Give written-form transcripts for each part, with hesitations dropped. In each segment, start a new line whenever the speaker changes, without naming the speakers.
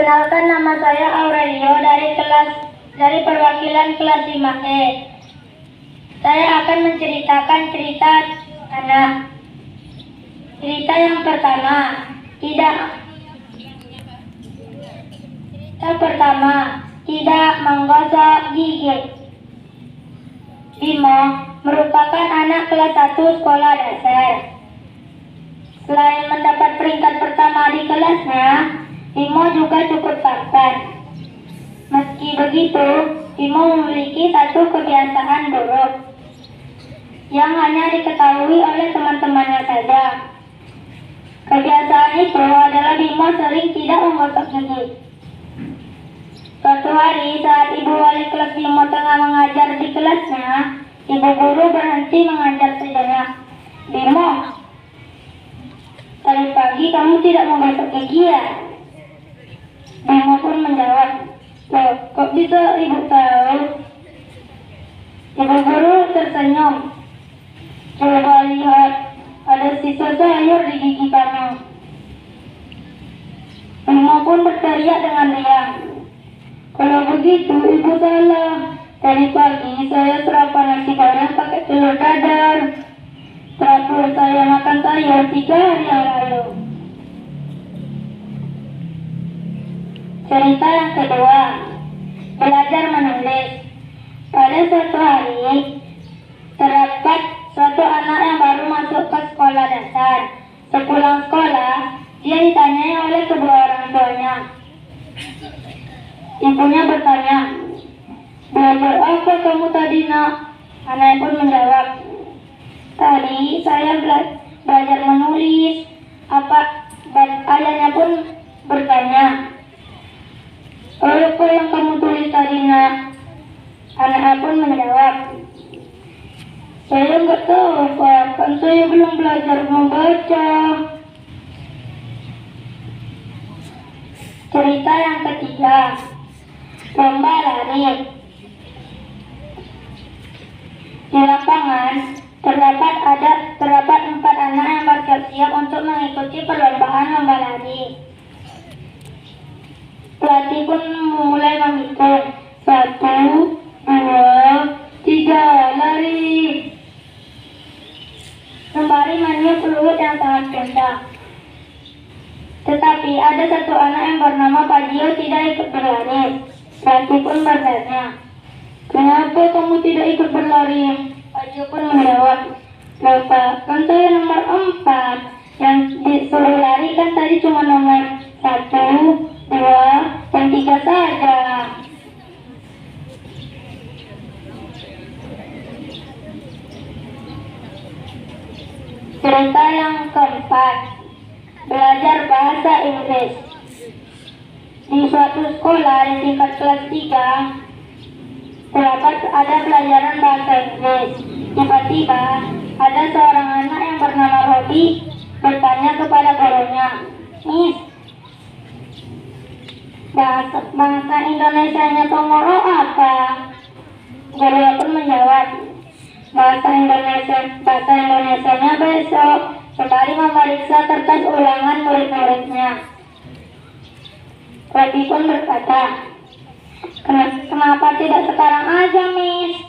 Perkenalkan, nama saya Aurelio dari perwakilan kelas 5E. Saya akan menceritakan cerita anak. Cerita yang pertama, tidak menggosok gigi. Bimo merupakan anak kelas 1 sekolah dasar. Selain mendapat peringkat pertama di kelasnya, Bimo juga cukup tampan. Meski begitu, Bimo memiliki satu kebiasaan buruk yang hanya diketahui oleh teman-temannya saja. Kebiasaan itu adalah Bimo sering tidak menggosok gigi. Suatu hari saat ibu wali kelas Bimo tengah mengajar di kelasnya, ibu guru berhenti mengajar sejenak. "Bimo, tadi pagi kamu tidak menggosok gigi ya?" Bimo pun menjawab, "Loh, kok bisa ibu tahu?" Ibu guru tersenyum. "Coba lihat, ada sisa sayur di gigi kamu." Bimo pun berteriak dengan riang, "Kalau begitu ibu salah. Tadi pagi saya sarapan nasi goreng pakai telur dadar. Terakhir saya makan sayur 3 hari yang lalu." Cerita yang kedua, belajar menulis. Pada suatu hari, terdapat suatu anak yang baru masuk ke sekolah dasar. Sepulang sekolah, dia ditanyai oleh kedua orang tuanya. Ibunya bertanya, "Belajar apa kamu tadi, nak?" Anak pun menjawab, "Tadi saya belajar menulis." Ayahnya pun bertanya, "Apa yang kamu tulis tadi, nak?" Anak pun menjawab, "Saya nggak tahu, Pak. Kan saya belum belajar membaca." Cerita yang ketiga, lomba lari. Di lapangan terdapat 4 anak yang bersiap-siap untuk mengikuti perlombaan lomba lari. Pelatih pun mulai menghitung. 1, 2, 3, lari. Sembari meniup peluit yang sangat kencang. Tetapi ada satu anak yang bernama Padio tidak ikut berlari. Pelatih pun bertanya, "Kenapa kamu tidak ikut berlari?" Padio pun menjawab, "Bapak, kan saya nomor 4. Yang disuruh lari kan tadi cuma nomor 1, 2, dan 3 saja." Cerita yang keempat, belajar bahasa Inggris. Di suatu sekolah di tingkat kelas 3, ada pelajaran bahasa Inggris. Tiba-tiba ada seorang anak yang bernama Robi bertanya kepada gurunya, "Miss, bahasa Indonesianya tomorrow apa?" Guru pun menjawab, bahasa Indonesianya besok, sembari memeriksa kertas ulangan murid-muridnya. Robi pun berkata, "Kenapa tidak sekarang aja, Miss?"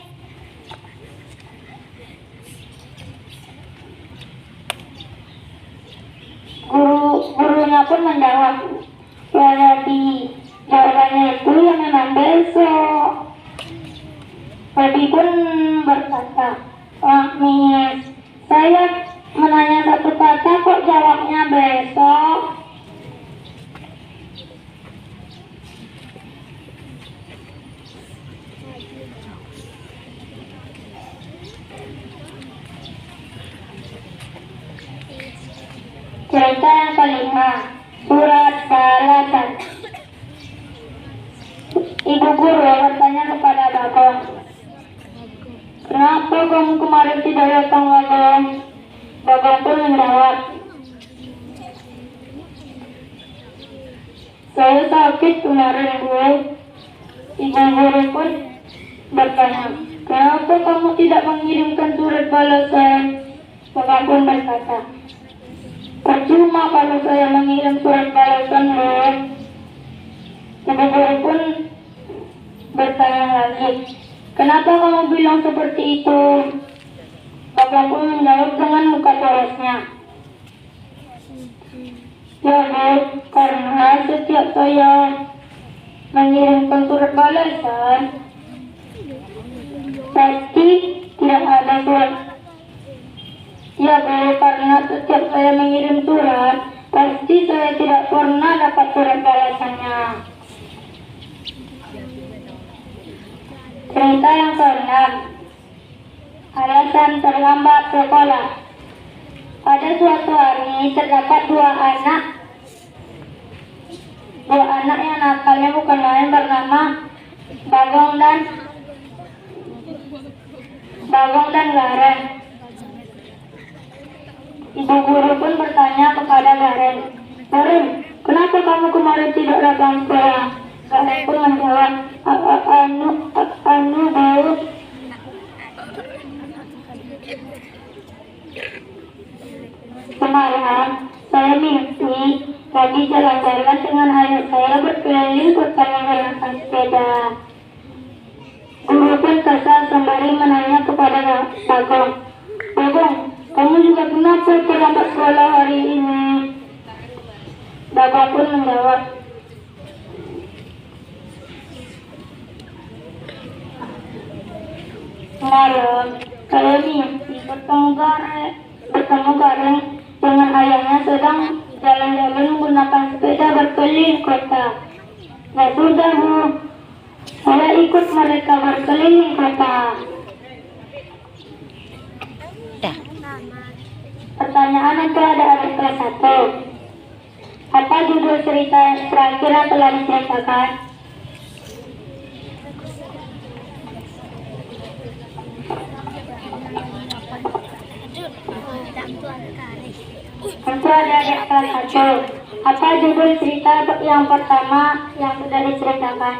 Gurunya pun menjawab, "Ya Robi, jawabannya itu ya memang besok." Robi pun berkata, Miss, saya menanya satu kata kok jawabnya besok?" Cerita yang kelima, surat balasan. Ibu guru bertanya kepada Bagong, "Kenapa kamu kemarin tidak datang, Bagong?" Bagong pun menjawab, "Saya sakit kemarin, Bu." Ibu guru pun bertanya, "Kenapa kamu tidak mengirimkan surat balasan?" Bagong pun berkata, "Percuma kalau saya mengirim surat balasan, Bu." Ibu guru pun bertanya lagi, kenapa kamu bilang seperti itu? Bapak pun menjawab dengan muka polosnya, ya Bu, karena setiap saya mengirimkan surat balasan, pasti tidak ada surat. Ya Bu, karena setiap saya mengirim surat, pasti saya tidak pernah dapat surat balasannya. Cerita yang keenam, alasan terlambat sekolah. Pada suatu hari terdapat dua anak yang nakalnya bukan lain bernama Bagong dan Garen. Ibu guru pun bertanya kepada Garen, Garen, kenapa kamu kemarin tidak datang sekolah? Garen pun menjawab, anu Bu, kemarin saya mimpi lagi jalan-jalan dengan ayah saya berkeliling kota menggunakan sepeda. Guru pun kesal sembari menanya kepada Bagong, Bagong, kamu juga kenapa terlambat sekolah hari ini? Bagong pun menjawab, semalam saya mimpi bertemu Garen dengan ayahnya sedang jalan-jalan menggunakan sepeda berkeliling kota. Ya sudah Bu, saya ikut mereka berkeliling kota. Pertanyaan untuk adik-adik kelas 1. Apa judul cerita yang terakhir yang telah diceritakan? Untuk adik-adik kelas 1, apa judul cerita yang pertama yang sudah diceritakan?